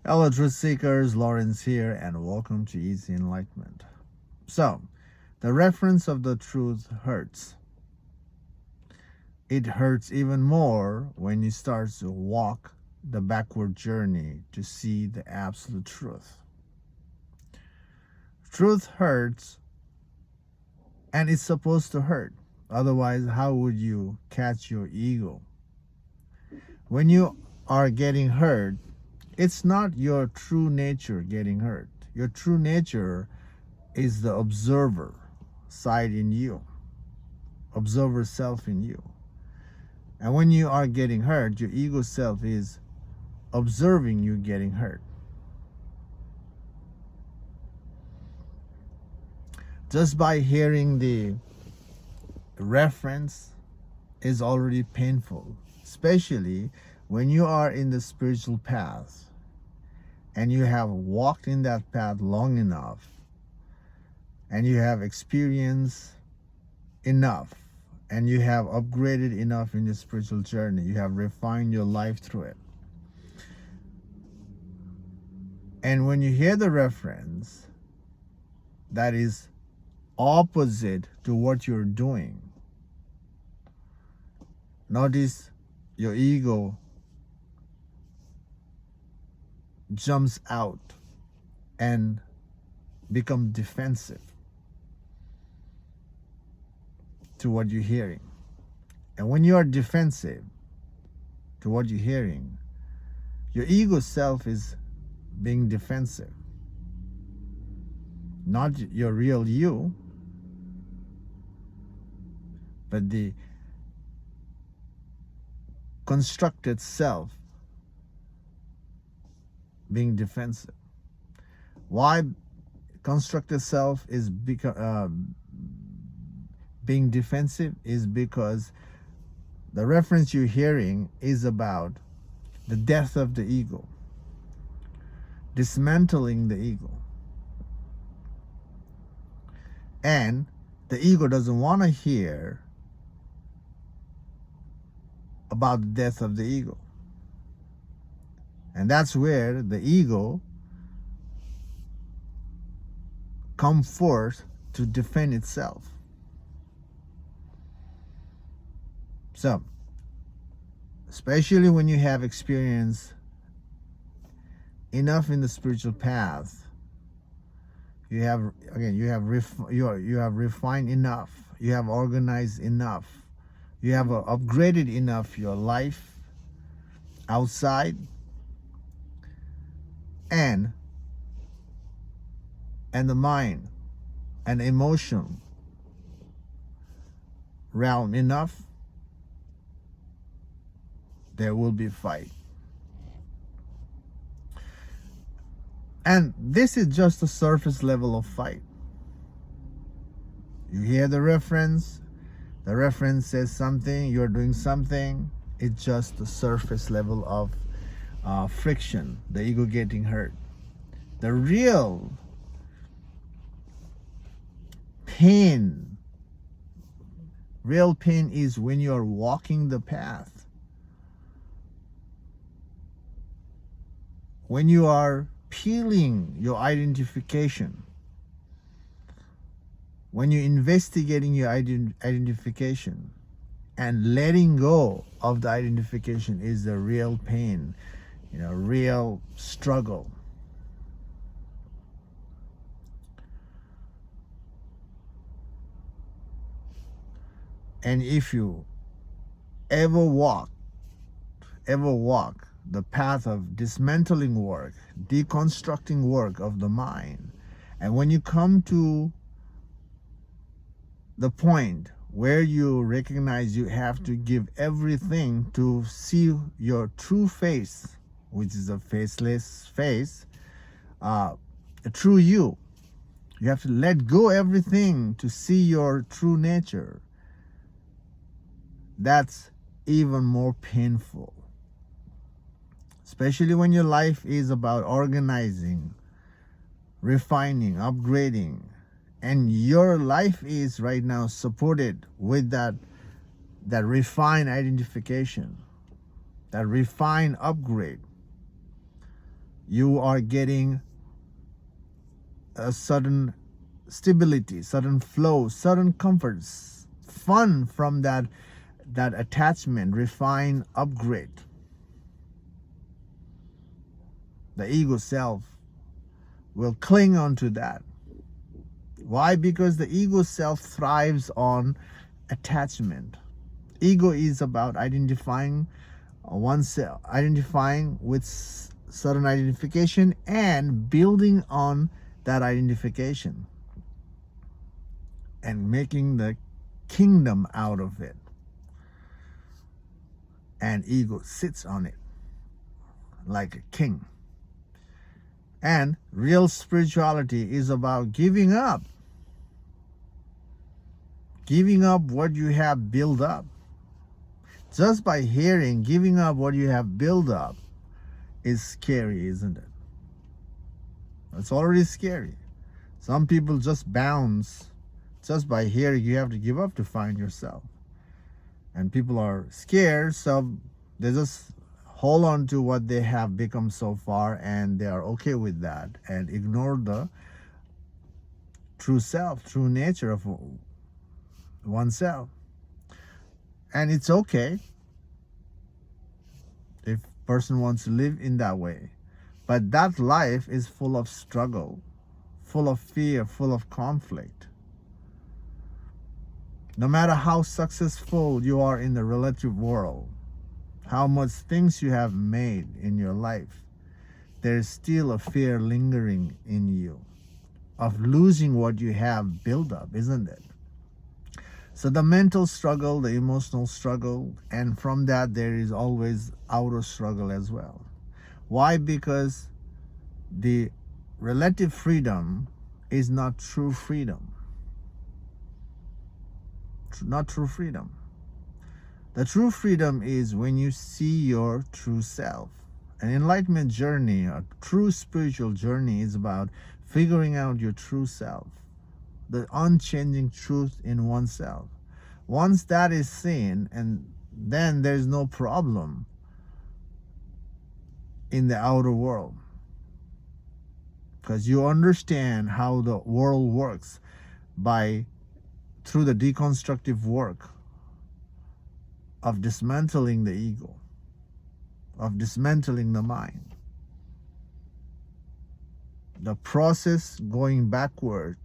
Hello, truth seekers. Lawrence here, and welcome to Easy Enlightenment. So, the reference of the truth hurts. It hurts even more when you start to walk the backward journey to see the absolute truth. Truth hurts, and it's supposed to hurt. Otherwise, how would you catch your ego? When you are getting hurt, it's not your true nature getting hurt. Your true nature is the observer side in you, observer self in you. And when you are getting hurt, your ego self is observing you getting hurt. Just by hearing the reference is already painful, especially when you are in the spiritual path and you have walked in that path long enough and you have experienced enough and you have upgraded enough in the spiritual journey. You have refined your life through it. And when you hear the reference that is opposite to what you're doing, notice your ego jumps out and become defensive to what you're hearing. And when you are defensive to what you're hearing, your ego self is being defensive, not your real you, but the constructed self being defensive. Why constructed self is being defensive is because the reference you're hearing is about the death of the ego, dismantling the ego. And the ego doesn't want to hear about the death of the ego. And that's where the ego comes forth to defend itself. So, especially when you have experienced enough in the spiritual path, you have refined enough, you have organized enough, you have upgraded enough your life outside and the mind and emotion realm enough, there will be fight. And this is just the surface level of fight. You hear the reference says something, you're doing something, it's just the surface level of friction, the ego getting hurt. The real pain is when you're walking the path. When you are peeling your identification, when you're investigating your identification and letting go of the identification is the real pain, real struggle. And if you ever walk the path of dismantling work, deconstructing work of the mind, and when you come to the point where you recognize you have to give everything to see your true face, which is a faceless face, a true you have to let go everything to see your true nature. That's even more painful. Especially when your life is about organizing, refining, upgrading, and your life is right now supported with that refined identification, that refined upgrade. You are getting a sudden stability, sudden flow, sudden comforts, fun from that attachment, refine, upgrade. The ego self will cling on to that. Why? Because the ego self thrives on attachment. Ego is about identifying oneself, identifying with certain identification and building on that identification and making the kingdom out of it. And ego sits on it like a king. And real spirituality is about giving up what you have built up. Just by hearing giving up what you have built up is scary, isn't it? It's already scary. Some people just bounce just by hearing you have to give up to find yourself. And people are scared, so they just hold on to what they have become so far, and they are okay with that and ignore the true self, true nature of oneself. And it's okay if a person wants to live in that way. But that life is full of struggle, full of fear, full of conflict. No matter how successful you are in the relative world, how much things you have made in your life, there is still a fear lingering in you of losing what you have built up, isn't it? So the mental struggle, the emotional struggle, and from that there is always outer struggle as well. Why? Because the relative freedom is not true freedom. Not true freedom. The true freedom is when you see your true self. An enlightenment journey, a true spiritual journey, is about figuring out your true self, the unchanging truth in oneself. Once that is seen, and then there's no problem in the outer world, because you understand how the world works through the deconstructive work of dismantling the ego, of dismantling the mind. The process going backward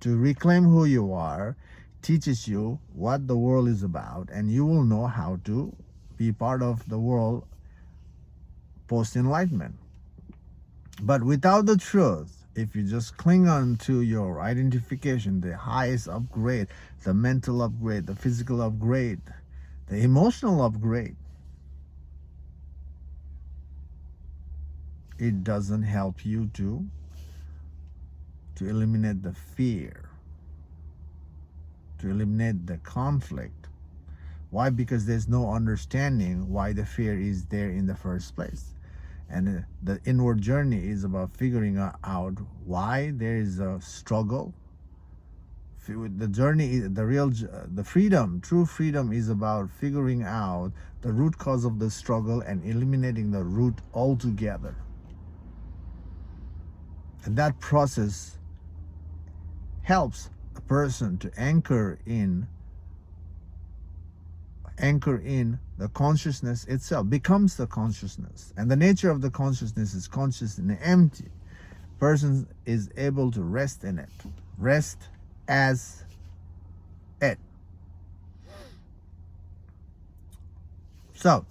to reclaim who you are teaches you what the world is about, and you will know how to be part of the world post-enlightenment. But without the truth, if you just cling on to your identification, the highest upgrade, the mental upgrade, the physical upgrade, the emotional upgrade, it doesn't help you to eliminate the fear, to eliminate the conflict. Why? Because there's no understanding why the fear is there in the first place. And the inward journey is about figuring out why there is a struggle. The journey, the freedom, true freedom is about figuring out the root cause of the struggle and eliminating the root altogether. And that process helps a person to anchor in the consciousness itself, becomes the consciousness. And the nature of the consciousness is conscious and empty. Person is able to rest in it, rest as it. So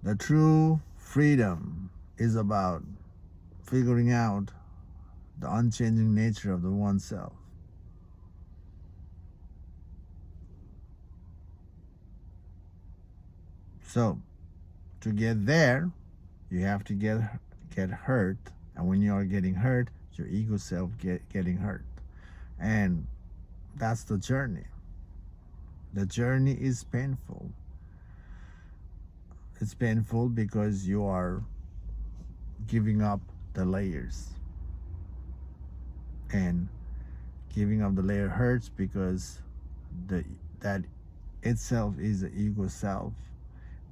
the true freedom is about figuring out the unchanging nature of the oneself. So to get there, you have to get hurt, and when you are getting hurt, your ego self getting hurt, and that's the journey. The journey is painful. It's painful because you are giving up the layers, and giving up the layer hurts because that itself is the ego self,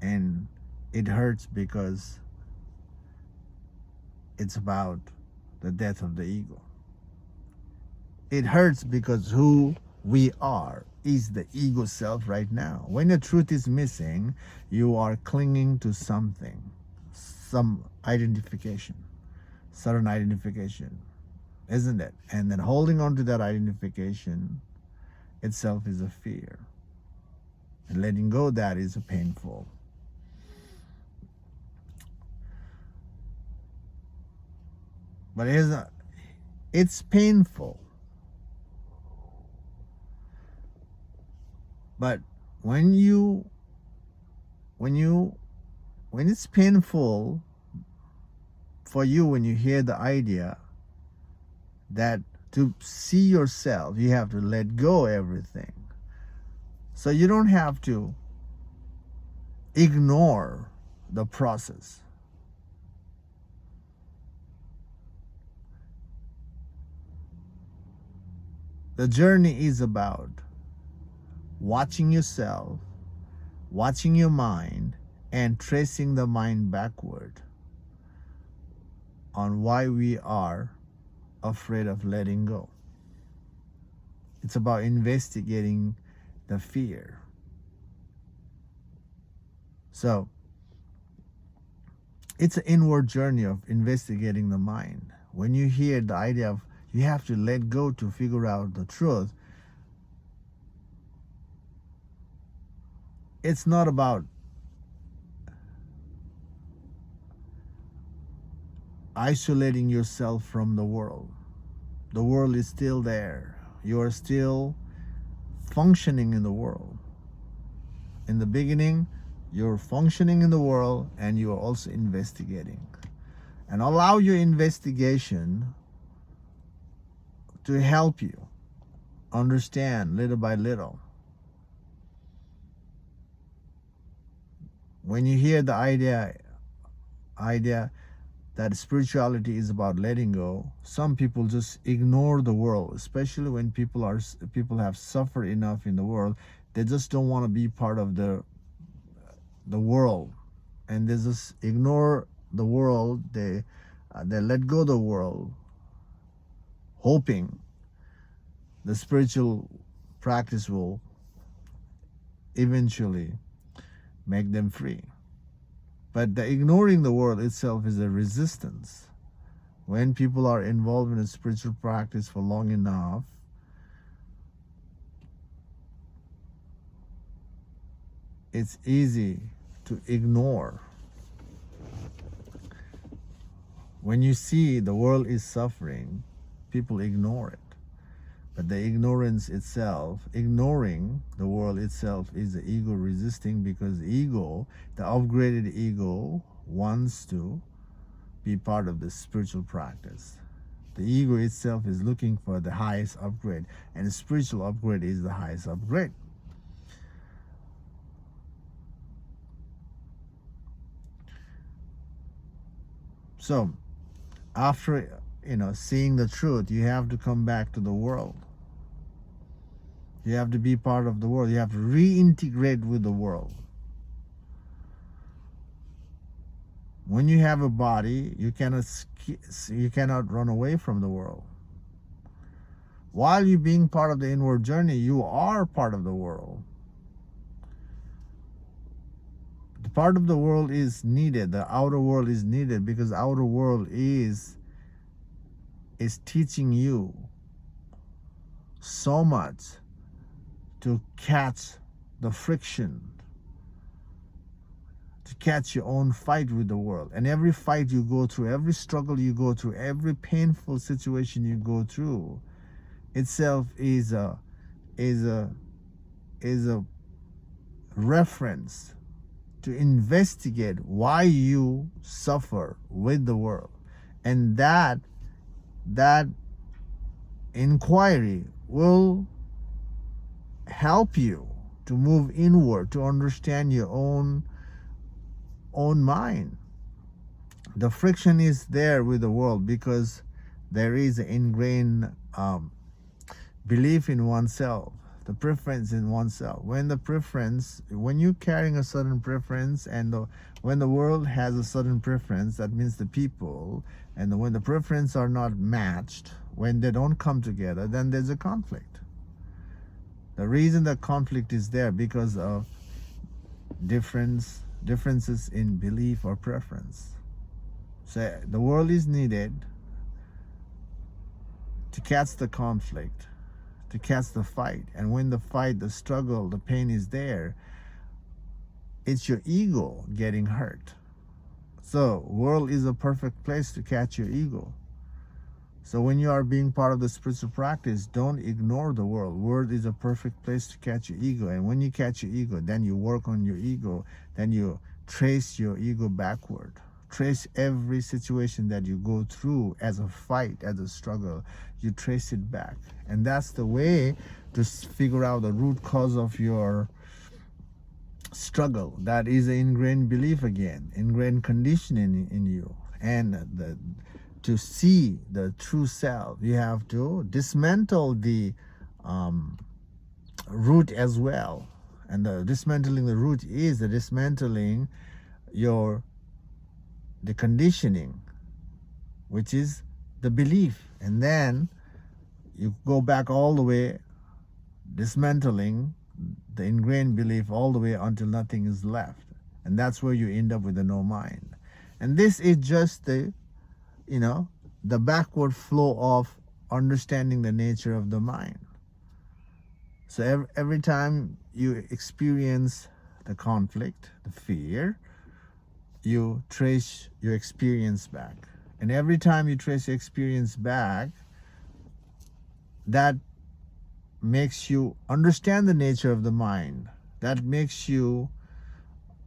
and It hurts because it's about the death of the ego. It hurts because who we are is the ego self right now. When the truth is missing, you are clinging to something, some identification, certain identification, isn't it? And then holding on to that identification itself is a fear. And letting go of that is painful. But it's painful. But when it's painful for you, when you hear the idea that to see yourself, you have to let go everything. So you don't have to ignore the process. The journey is about watching yourself, watching your mind, and tracing the mind backward on why we are afraid of letting go. It's about investigating the fear. So it's an inward journey of investigating the mind. When you hear the idea of you have to let go to figure out the truth, it's not about isolating yourself from the world. The world is still there. You are still functioning in the world. In the beginning, you're functioning in the world and you are also investigating. And allow your investigation to help you understand little by little. When you hear the idea that spirituality is about letting go, some people just ignore the world, especially when people have suffered enough in the world. They just don't want to be part of the world, and they just ignore the world. They let go of the world, hoping the spiritual practice will eventually make them free. But the ignoring the world itself is a resistance. When people are involved in a spiritual practice for long enough, it's easy to ignore. When you see the world is suffering, people ignore it. But the ignorance itself, ignoring the world itself, is the ego resisting, because ego, the upgraded ego, wants to be part of the spiritual practice. The ego itself is looking for the highest upgrade, and the spiritual upgrade is the highest upgrade. So, after seeing the truth, you have to come back to the world. You have to be part of the world. You have to reintegrate with the world. When you have a body, you cannot run away from the world. While you being part of the inward journey, you are part of the world. The part of the world is needed. The outer world is needed, because the outer world is teaching you so much to catch the friction, to catch your own fight with the world. And every fight you go through, every struggle you go through, every painful situation you go through itself is a reference to investigate why you suffer with the world. And that inquiry will help you to move inward, to understand your own mind. The friction is there with the world because there is an ingrained belief in oneself the preference in oneself. When you're carrying a certain preference, and when the world has a certain preference, that means the people, and when the preference are not matched, when they don't come together, then there's a conflict. The reason the conflict is there because of differences in belief or preference. So the world is needed to catch the conflict, to catch the fight. And when the fight, the struggle, the pain is there, it's your ego getting hurt. So world is a perfect place to catch your ego. So when you are being part of the spiritual practice, don't ignore the world. World is a perfect place to catch your ego. And when you catch your ego, then you work on your ego, then you trace your ego backward. Trace every situation that you go through as a fight, as a struggle. You trace it back. And that's the way to figure out the root cause of your struggle. That is an ingrained belief again, ingrained conditioning in you. And to see the true self, you have to dismantle the root as well. And dismantling the root is the dismantling the conditioning, which is the belief. And then you go back all the way, dismantling the ingrained belief all the way until nothing is left. And that's where you end up with the no mind. And this is just the backward flow of understanding the nature of the mind. So every time you experience the conflict, the fear, you trace your experience back. And every time you trace your experience back, that makes you understand the nature of the mind. That makes you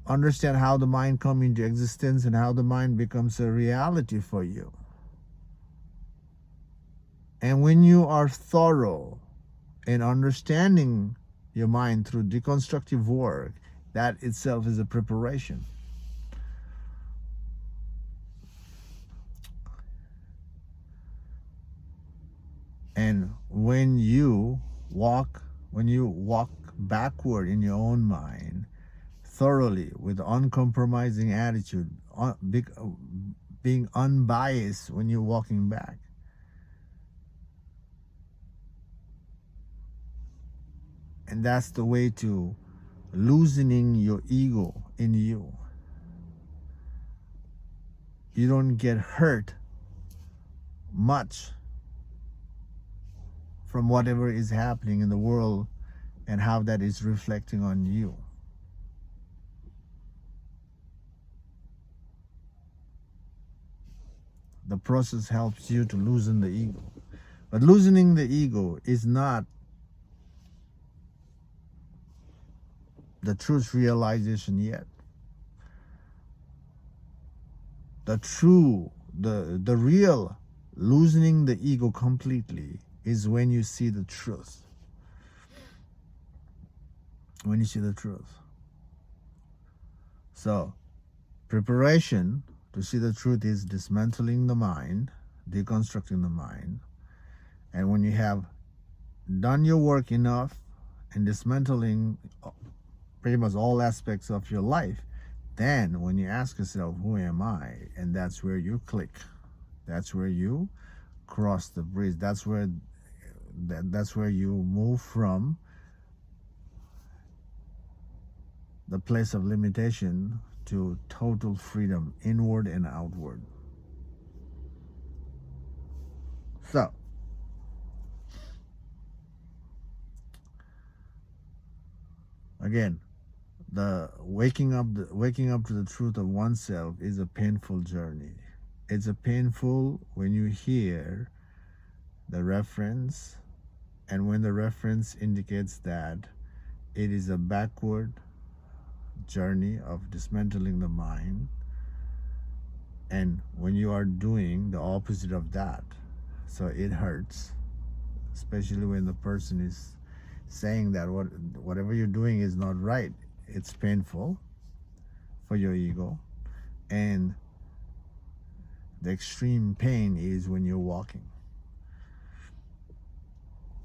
understand how the mind comes into existence and how the mind becomes a reality for you. And when you are thorough in understanding your mind through deconstructive work, that itself is a preparation. And when you walk backward in your own mind, thoroughly, with uncompromising attitude, being unbiased when you're walking back, and that's the way to loosening your ego in you. You don't get hurt much from whatever is happening in the world and how that is reflecting on you. The process helps you to loosen the ego. But loosening the ego is not the truth realization yet. The real loosening the ego completely is when you see the truth. When you see the truth. So, preparation to see the truth is dismantling the mind, deconstructing the mind. And when you have done your work enough in dismantling pretty much all aspects of your life, then when you ask yourself, who am I? And that's where you click. That's where you cross the bridge. That's where you move from the place of limitation to total freedom, inward and outward. So, again, the waking up to the truth of oneself is a painful journey. It's a painful when you hear the reference, and when the reference indicates that it is a backward journey of dismantling the mind, and when you are doing the opposite of that, so it hurts, especially when the person is saying that whatever you're doing is not right. It's painful for your ego, and the extreme pain is when you're walking.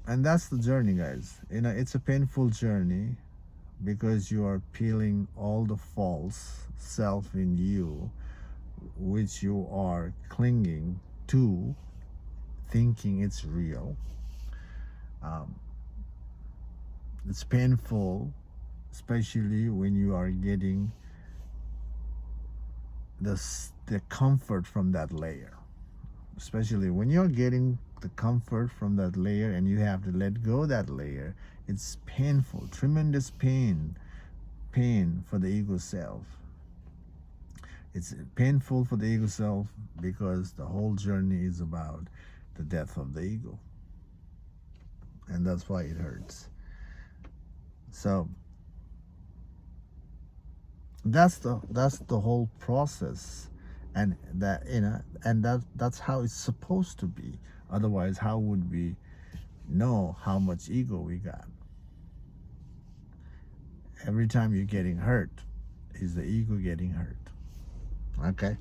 And that's the journey, guys. It's a painful journey because you are peeling all the false self in you, which you are clinging to, thinking it's real. um, it's painful, especially when you are getting the comfort from that layer, especially when you're getting the comfort from that layer and you have to let go that layer. It's painful, tremendous pain for the ego self. It's painful for the ego self because the whole journey is about the death of the ego, and that's why it hurts. So that's the whole process, and that's how it's supposed to be. Otherwise, how would we know how much ego we got? Every time you're getting hurt, is the ego getting hurt? Okay,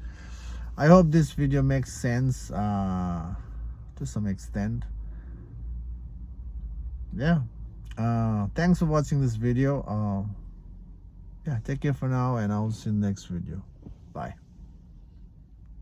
I hope this video makes sense to some extent. Yeah, thanks for watching this video. Yeah, take care for now, and I'll see you in the next video. Bye.